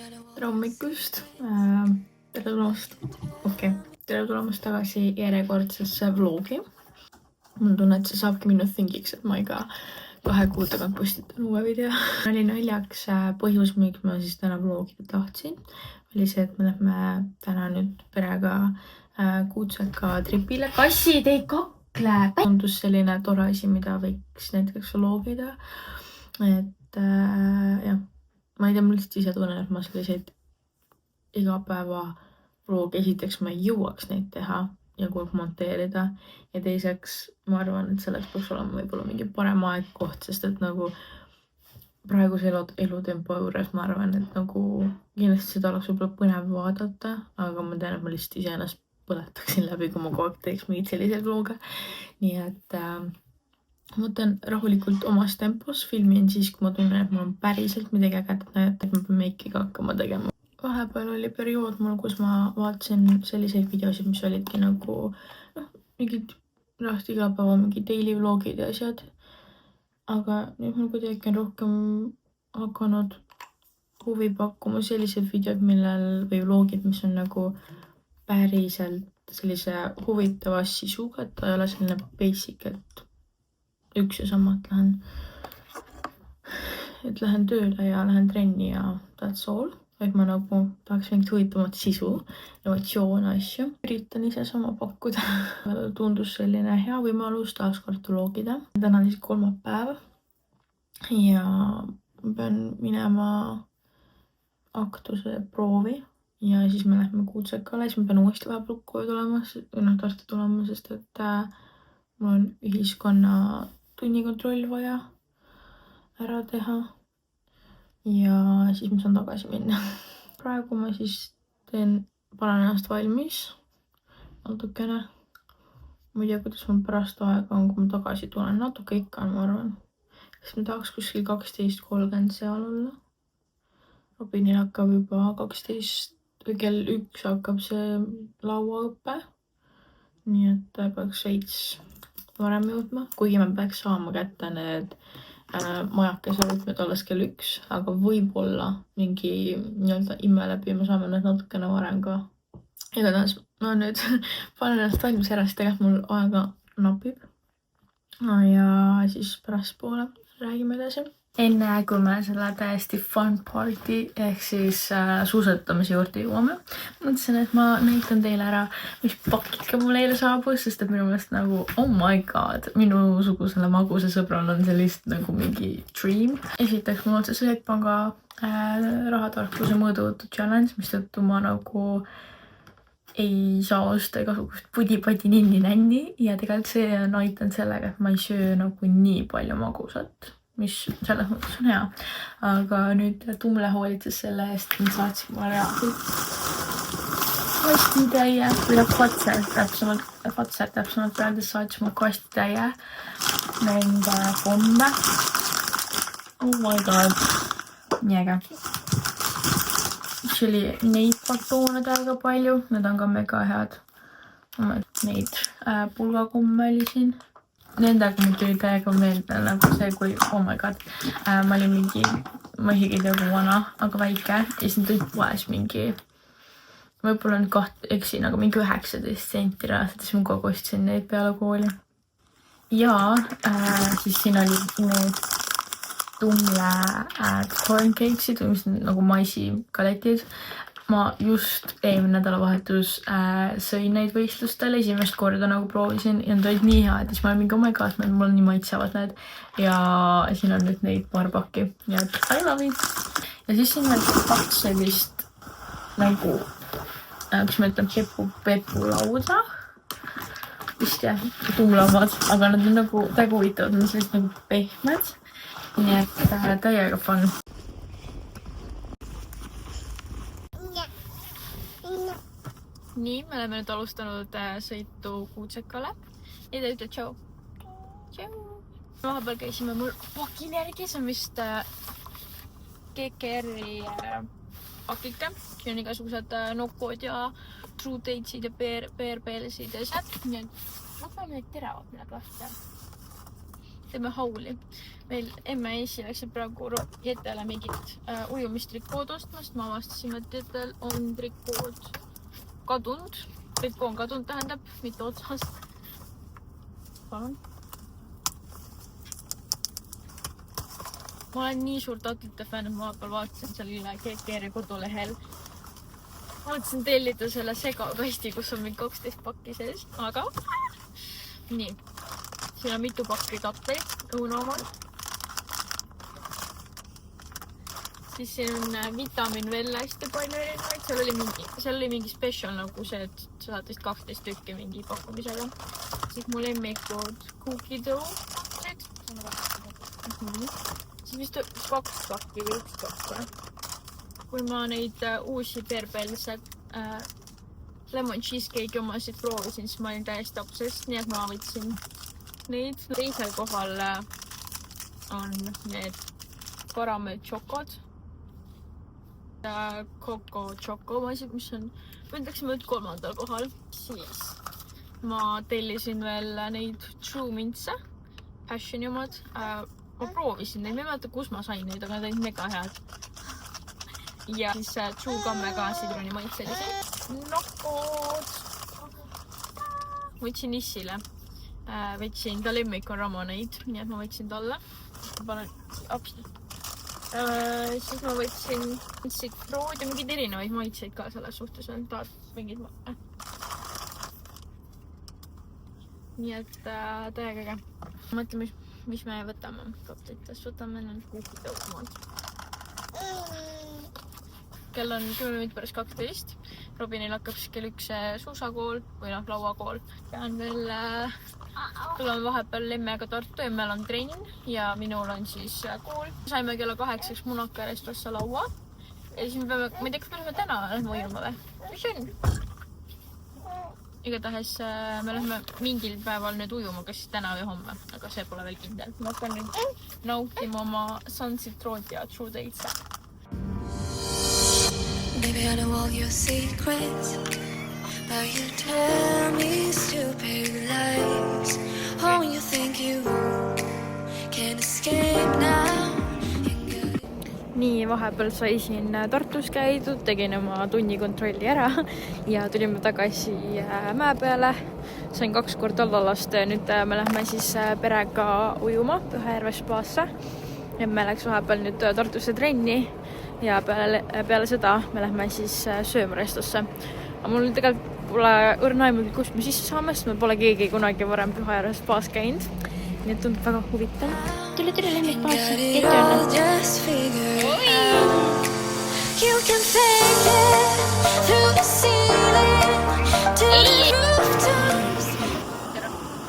tere hommikust, tere tulemast tagasi järjekordsesse vlogi. Mul tunne, et see saabki minu thingiks, et ma iga 2 kuu tagant postitan uue video. Oli naljaks põhjus, miks ma siis täna vlogida tahtsin, oli see, et me lähme täna nüüd perega Kuutseka tripile. Kassid ei kakle! Tundus selline tore asi, mida võiks näiteks vlogida. Et jah. Ma ei tea, ma lihtsalt ise tunnen, et ma selliseid iga päeva vlogi esiteks ma ei jõuaks neid teha ja monteerida. Ja teiseks ma arvan, et selleks peaks olema võib-olla mingi parem aegkoht, sest et nagu praeguse elutempo juures ma arvan, et nagu kindlasti seda oleks võib-olla põnev vaadata, aga ma tean, et ma lihtsalt iseennast põletaksin läbi, kui ma kogu aeg teeks mingeid selliseid vloge. Nii et ma võtan rahulikult omas tempos, filmin siis, kui ma tunnen, et mul on päriselt midagi ägedat näidata, et ma pean meikiga hakkama tegema. Vahepeal oli periood mul, kus ma vaatasin selliseid videosid, mis olidki nagu mingid iga päeva mingi daily vlogid ja asjad. Aga nüüd mul kuidagi on rohkem hakanud huvi pakkuma sellised videod, või vlogid, mis on nagu päriselt sellise huvitava sisuga, et ta ei ole selline basic, et üks ja sama, et lähen tööle ja lähen trenni ja that's all. Et ma nagu tahaks mingit huvitavat sisu, emotsioone, asju. Üritan ise sama pakkuda. Tundus selline hea võimalus taaskord vlogida. Täna on siis kolmapäev ja pean minema aktuse proovi ja siis me lähme Kuutsekale. Siis ma pean uuesti vahepeal koju tulema, sest et mul on ühiskonna tunnikontroll vaja ära teha ja siis ma saan tagasi minna. Praegu ma siis panen ennast valmis natukene. Ma ei tea, kuidas mul pärast aega on, kui ma tagasi tulen. Natuke ikka on, ma arvan. Sest ma tahaks kuskil 12:30 seal olla. Robinil hakkab juba 12 või kell 1 hakkab see lauaõppe. Nii et peaks veits varem jõudma, kuigi ma peaks saama kätte need majakese võtmed alles kell 1, aga võib-olla mingi ime läbi me saame need natukene varem ka. Igatahes ma nüüd panen ennast valmis ära, sest tegelikult mul aega napib. Ja siis pärastpoole räägime edasi. Enne kui me selle täiesti fun party ehk siis suusatamise juurde jõuame, mõtlesin, et ma näitan teile ära, mis pakike mul eile saabus, sest et minu meelest nagu oh my god, minusugusele maguse sõbral on sellist nagu mingi dream. Esiteks mul on see Swedbanka rahatarkuse mõõduvõtu challenge, mistõttu ma nagu ei saa osta igasugust pudi-padi ninni-nänni ja tegelikult see on aitanud sellega, et ma ei söö nagu nii palju magusat, mis selles mõttes on hea. Aga nüüd Tumle hoolitses selle eest, et saatsin mulle kastitäie, või Fatser täpsemalt öeldes saatsin mulle kastitäie nende pomme. Oh my god, nii äge. See oli neid patroone täiega palju, need on ka mega head. Neid pulgakomme oli siin. Nendega mul tuli täiega meelde nagu see, kui oh my god, ma olin mingi, ma isegi ei tea kui vana, aga väike ja siis tulid poes mingi, võib-olla nüüd eksin, aga mingi 19 senti reaalselt, siis ma kogu ostsin neid peale kooli. Ja siis siin oli need Tumle corn cakesid, mis on nagu maisikaletid. Ma just eelmine nädalavahetus sõin neid võistlustel, esimest korda nagu proovisin ja nad olid nii head, siis ma olin mingi oh my god, mul nii maitsevad need ja siin on nüüd neid paar pakki ja I love it. Ja siis siin on 2 sellist nagu, kus ma ütlen pepulauda, vist jah, Tumlamad, aga nad on nagu täiega huvitavad, nad on sellist nagu pehmed, nii et täiega fun. Nii, me oleme nüüd alustanud sõitu Kuutsekale ja ta ütleb tšau. Tšau. Vahepeal käisime mul pakin järgi, see on vist GKR-i pakike. Siin on igasugused nokod ja true datesid ja PRP-lesid ja asjad. Nii et lõpeme neid teravad, millega lasta. teeme hauli. Meil emme ja esi läksid praegu Jetele mingit ujumistrikood ostmast. Ma avastasime, et Jetel on trikood kadunud. Trikoo on kadunud, tähendab, mitte otsast. Palun. Ma olen nii suur tatlite fänn, et ma vaatasin selle GGR kodulehel. Vaatasin tellida selle segakasti, kus on mingi 12 pakki sees, aga nii. Siin on mitu pakki tatleid, õunaomad. Siis siin on vitamiin veel hästi palju erinevaid. Seal oli mingi special nagu see, et sa saad vist 12 tükki mingi pakkumisega. Siis mu lemmikud cookie dough tatleid. Siis vist 2 pakki või 1 pakk. Kui ma neid uusi Bearbellse lemon cheesecake'i omasid proovisin, siis ma olin täiesti obsessed, nii et ma võtsin neid. Teisel kohal on need karamell tšokod. Coco Choco omasid, mis on, mõtleksime, et 3. kohal. Siis ma tellisin veel neid True Mintse, Passioni omad. Ma proovisin neid, ma ei mäleta, kus ma sain neid, aga need olid mega head. Ja siis True Kammega sidruni maitselisi. Nokod. Võtsin Issile. Võtsin ta lemmik on ramoneid, nii et ma võtsin talle. Siis ma võtsin sitrood ja mingid erinevaid maitseid ka selles suhtes. Tahad mingid nii et täiega äge. Mõtleme, mis me võtame kaptites. Võtame need kuukidõusmad. Kell on 10 minutit pärast 12. Robinil hakkab kell 1 suusakool või lauakool. Pean veel tuleme vahepeal emmega Tartu, emmel on trenn ja minul on siis kool. Saime kella 8 Munaka Restosse laua. Ja siis me peame, ma ei tea, kas me lähme täna lähme ujuma või? Mis on? Igatahes me lähme mingil päeval nüüd ujuma, kas siis täna või homme, aga see pole veel kindel. Ma hakkan nüüd nautima oma Sunset Road ja True Dates'e. Maybe I know all your secrets, but you tell me stupid lies. Oh, you think you can escape now. Nii, vahepeal sai siin Tartus käidud, tegin oma tunnikontrolli ära ja tulime tagasi mäe peale. Sain 2 korda alla lasta ja nüüd me lähme siis perega ujuma Pühajärve spaasse. Ja me läks vahepeal nüüd Tartusse trenni ja peale seda me lähme siis sööma Restosse. Aga mul tegelikult pole õrna aimugi, kust me sisse saame, sest me pole keegi kunagi varem Pühajärve spaas käinud. Nii et tundub väga huvitav. Tule lähme spaasi. You can fake it through the ceiling to the rooftops.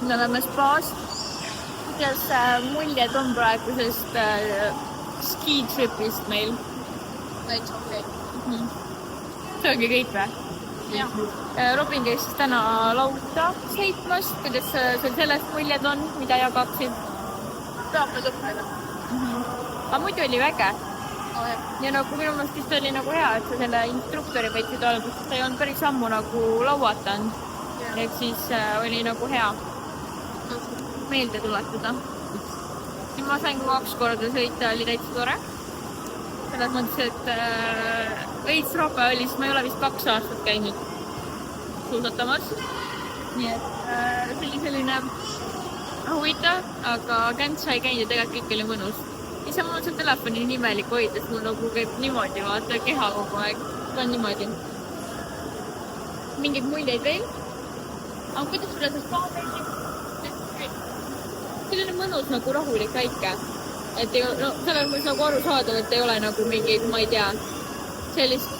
Me oleme spaas. Kuidas muljed on praegusest ski-tripist meil? Täitsa okei. See ongi kõik või? Robin käis siis täna lauta sõitmas. Kuidas sellest muljed on, mida jagaksid? Peab nüüd õppida. Aga muidu oli väge. Ja nagu minu meelest vist oli nagu hea, et sa selle instruktori võtsid alguses, ta ei olnud päris ammu nagu lauatanud. Et siis oli nagu hea meelde tuletada. Nüüd ma sain 2 korda sõita, oli täitsa tore. Selles mõttes, et veits rohpe oli, siis ma ei ole vist 2 aastat käinud suusatamas. Nii et see oli selline huvitav, aga Känt sai käinud ja tegelikult kõik oli mõnus. Ja see mul on see telefoni nimelik hoida, sest mul nagu käib niimoodi, vaata keha kogu aeg. Ta on niimoodi. Mingeid muljeid veel. Aga kuidas sulle see spa meeldib? See on mõnus nagu rahulik väike. Et no, selles mõttes nagu aru saada, et ei ole nagu mingi, ma ei tea, sellist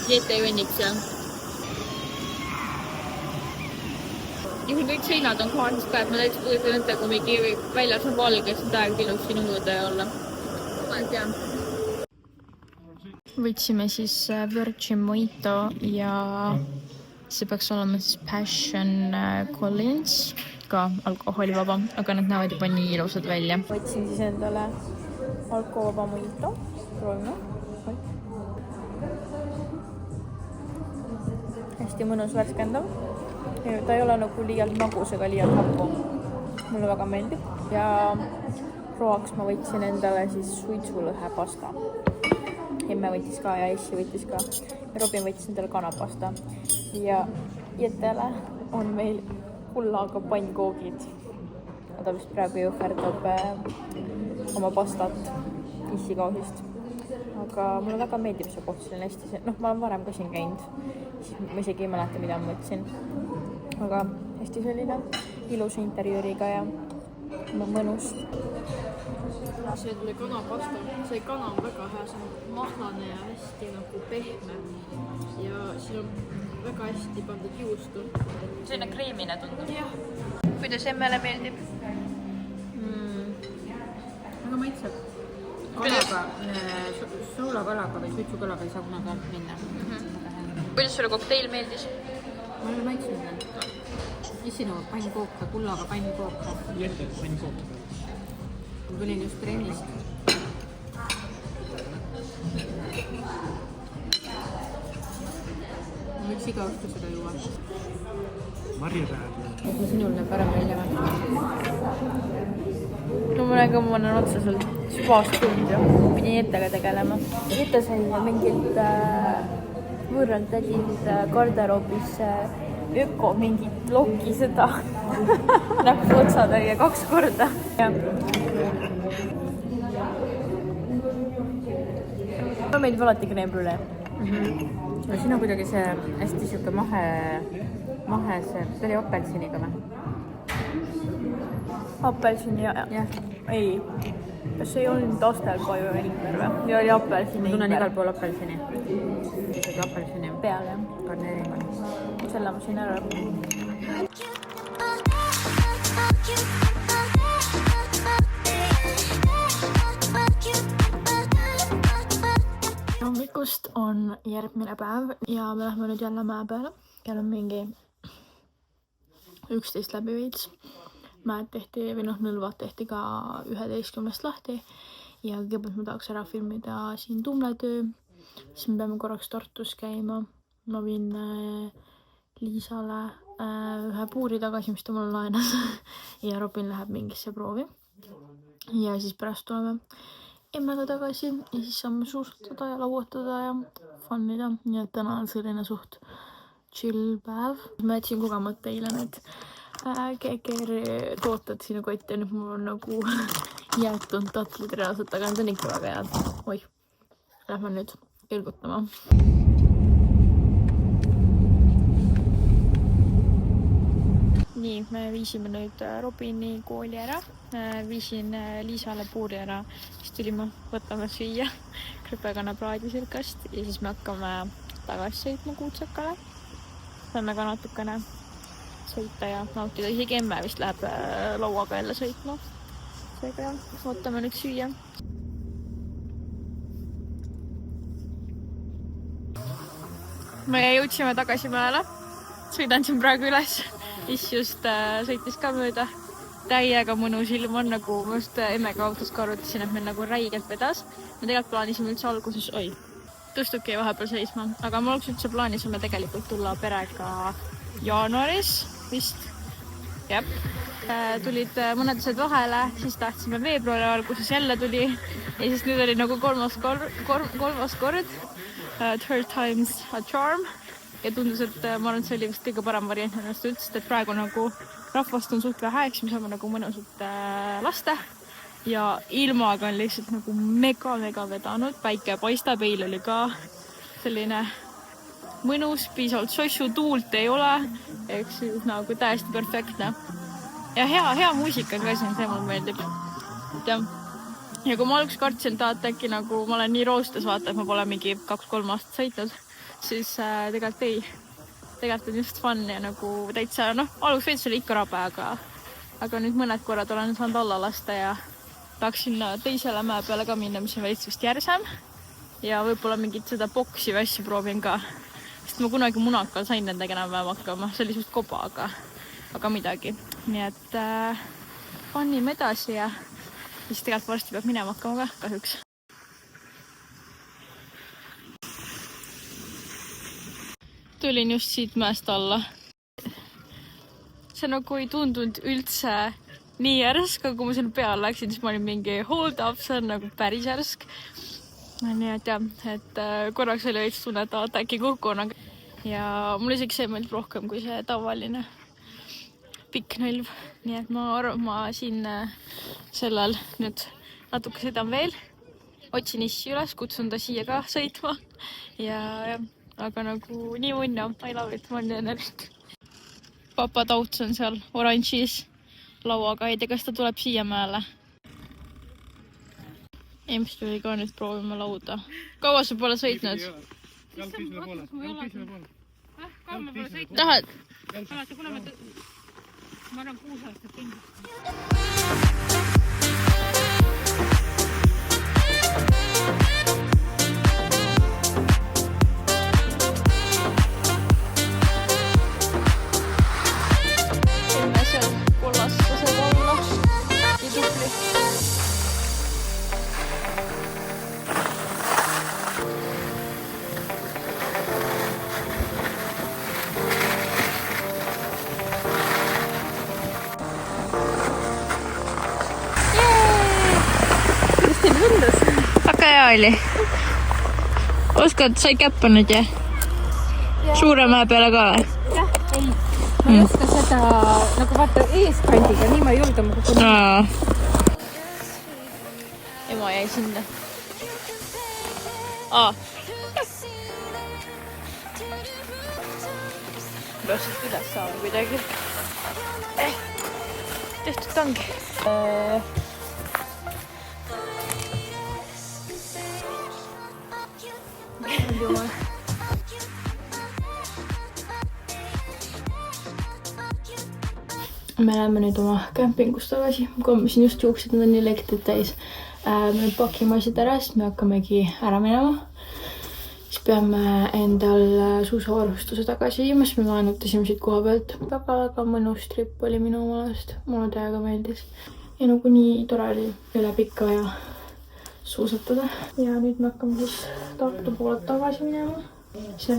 jeteveniks ja siin kõik seinad on kohal, ka, et ma täitsa kujutan ette, kui mingi väljas on valge, siis täiega ilus siin uude olla. Ma ei tea. Võtsime siis Virgin Mojito ja see peaks olema siis Passion Collins, ka alkoholivaba, aga need näevad juba nii ilusad välja. Võtsin siis endale alkoholivaba Mojito, proovime. Hästi mõnus värskendav. ta ei ole nagu liialt magus ega liialt happu. Mulle väga meeldib ja roaks ma võtsin endale siis suitsulõhe pasta. Emme võttis ka ja Essi võttis ka. Ja Robin võttis endale kanapasta. Ja Jetele on meil kullaga pannkoogid. Ta vist praegu jõhverdab oma pastat issikausist. Aga mulle väga meeldib see koht, see on hästi, ma olen varem ka siin käinud. Ma isegi ei mäleta, mida ma võtsin. Aga hästi selline ilusa interjööriga ja mõnus. See tuli kanapasta. See kana on väga hea, see on mahlane ja hästi nagu pehme. Ja siin on väga hästi pandud juustu. Selline kreemine tundub. Jah. Kuidas emmele meeldib? Väga maitseb. Kalaga, soolakalaga või suitsukalaga ei saa kunagi alt minna. Kuidas sulle kokteil meeldis? Ma olen maitsnud need. Issinu pannkooke, kullaga pannkooke. Jätted pannkooke. Ma tulin just trennist. Ma võiks iga õhtu seda juua. Marjapäev. Sinul näeb parem välja või? No ma olen otseselt spaast tulnud ja pidin Jettega tegelema. Jette sai mingilt võõralt tädilt garderoobis öko mingit lokki seda nagu otsatäie 2 korda. Mulle meeldib alati crème brûlée. No siin on kuidagi see hästi siuke mahe see, see oli apelsiniga või? Apelsini ja. Ei. Kas ei olnud astelpaju ja ingver või? Ja oli apelsini Ma tunnen ingver. igal pool apelsini. Isegi apelsini Peale. garneeringa. Selle ma siin ära. Hommikust on järgmine päev ja me lähme nüüd jälle mäe peale. Kell on mingi 11 läbi veits. Mäed tehti või nõlvad tehti ka 11 lahti ja kõigepealt ma tahaks ära filmida siin tuumletöö. Siis me peame korraks Tartus käima. Ma viin Liisale ühe puuri tagasi, mis ta mulle laenas ja Robin läheb mingisse proovi. Ja siis pärast tuleme emmega tagasi ja siis saame suusutada ja lauatada ja fannida. Nii et täna on selline suht chill päev. Ma jätsin kogemata eile need KKR tooted sinna kotti ja nüüd mul on nagu jäetunud tatlid reaalselt, aga need on ikka väga head. Oih, lähme nüüd kelgutama. Nii, me viisime nüüd Robini kooli ära. Viisin Liisale puuri ära. Siis tulime, võtame süüa krõpekana praadisirkast ja siis me hakkame tagasi sõitma Kuutsekale. Saame ka natukene sõita ja nautida. Isegi emme vist läheb lauaga jälle sõitma. Seega jah, ootame nüüd süüa. Me jõudsime tagasi mäele. Sõidan siin praegu üles. Is just sõitis ka mööda. Täiega mõnus ilm on, nagu ma just emmega autos ka arvutasin, et meil nagu räigelt vedas. Me tegelikult plaanisime üldse alguses, tõstuki vahepeal seisma, aga mul oleks üldse plaanisime tegelikult tulla perega jaanuaris vist. Jep. Tulid mõned asjad vahele, siis tahtsime veebruari alguses jälle tuli ja siis nüüd oli nagu kolmas kord. Third time's a charm. Ja tundus, et ma arvan, et see oli vist kõige parem variant ennast üldse, et praegu nagu rahvast on suht vähe, eks me saame nagu mõnusat lasta ja ilmaga on lihtsalt nagu mega vedanud, päike paistab, eil oli ka selline mõnus, piisavalt sossu, tuult ei ole, eks nagu täiesti perfektne ja hea muusika ka siin, see mulle meeldib. Ja kui ma alguses kartsin, et äkki nagu ma olen nii roostes, vaata, et ma pole mingi 2-3 aastat sõitnud, siis tegelikult ei. Tegelikult on just fun ja nagu täitsa, alguses veits oli ikka rabe, aga nüüd mõned korrad olen saanud alla lasta ja tahaksin teisele mäe peale ka minna, mis on veits vist järsem. Ja võib-olla mingit seda boksi või asju proovin ka. Sest ma kunagi Munakal sain nendega enam-vähem hakkama. See oli just koba, aga midagi. Nii et fannime edasi ja siis tegelikult varsti peab minema hakkama ka kahjuks. Tulin just siit mäest alla. see nagu ei tundunud üldse nii järsk, aga kui ma sinna peale läksin, siis ma olin mingi hold up, see on nagu päris järsk. Nii et jah, et korraks oli veits tunne, et äkki kukun, ja mul isegi see meeldib rohkem kui see tavaline pikk nõlv. Nii et ma arvan, ma siin sellel nüüd natuke sõidan veel, otsin issi üles, kutsun ta siia ka sõitma ja aga nagu nii unna, I love it, ma olen ennast. Papa Tauts on seal oranžis lauaga, ei tea, kas ta tuleb siia mäele. Emps tuli ka nüüd proovima lauda. Kaua sa pole sõitnud? Tahad? Ma arvan 6 aastat kindlasti. Väga hea oli. Oskad, sai käppa nüüd ja? Suure mäe peale ka või? Jah, ei. Ma ei oska seda nagu vaata eeskandiga, nii ma ei julge mu kukun. Ema jäi sinna. Rasselt üles saama kuidagi. Tehtud ta ongi. Me läheme nüüd oma kämpingust tagasi. Kommisin just juuksed, need on nii elektrit täis. Me pakime asjad ära, sest me hakkamegi ära minema. Siis peame endal suusavarustuse tagasi viima, sest me laenutasime siit koha pealt. Väga mõnus trip oli minu omalast. Mulle täiega meeldis. Ja nagu nii tore oli üle pikka ja suusatada. Ja nüüd me hakkame siis Tartu poole tagasi minema. See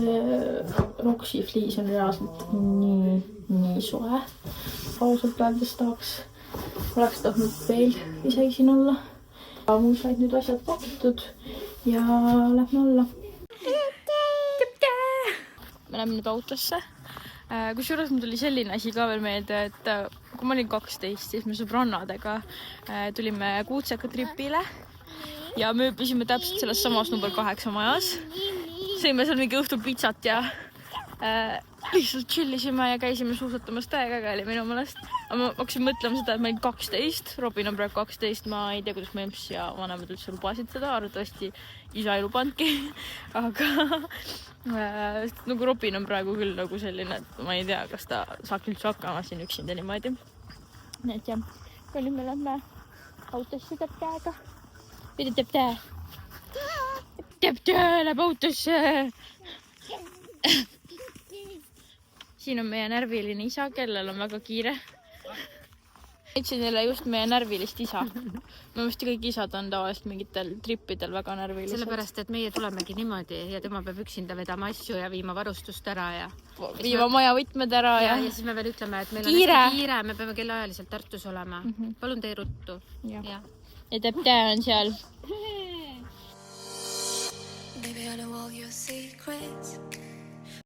Roksi fliis on reaalselt nii soe. Ausalt öeldes oleks tahtnud veel isegi siin olla. Mul said nüüd asjad pakitud ja lähme alla. Me läheme nüüd autosse. Kusjuures mul tuli selline asi ka veel meelde, et kui ma olin 12, siis me sõbrannadega tulime Kuutseka tripile ja me ööbisime täpselt selles samas number 8 majas. Sõime seal mingi õhtul pitsat ja lihtsalt chillisime ja käisime suusatamas. Täiega oli minu meelest. Ma hakkasin mõtlema seda, et ma olin 12, Robin on praegu 12, ma ei tea, kuidas ma Emps ja vanemad üldse lubasid seda, arvatavasti isa ei lubandki. Aga nagu Robin on praegu küll nagu selline, et ma ei tea, kas ta saab üldse hakkama siin üksinda niimoodi. Nii et jah, oli me lähme autosse teeb käega. Mida teeb tää? Teeb tää, läheb autosse. Siin on meie närviline isa, kellel on väga kiire. Ütlesin jälle just meie närvilist isa. Ma vist kõik isad on tavaliselt mingitel trippidel väga närvilised. Sellepärast, et meie tulemegi niimoodi ja tema peab üksinda vedama asju ja viima varustust ära ja... Viima maja võtmed ära ja... Ja siis me veel ütleme, et meil on hästi kiire, me peame kellaajaliselt Tartus olema. Palun tee ruttu. Ja teeb tää on seal. Baby, I know all your secrets.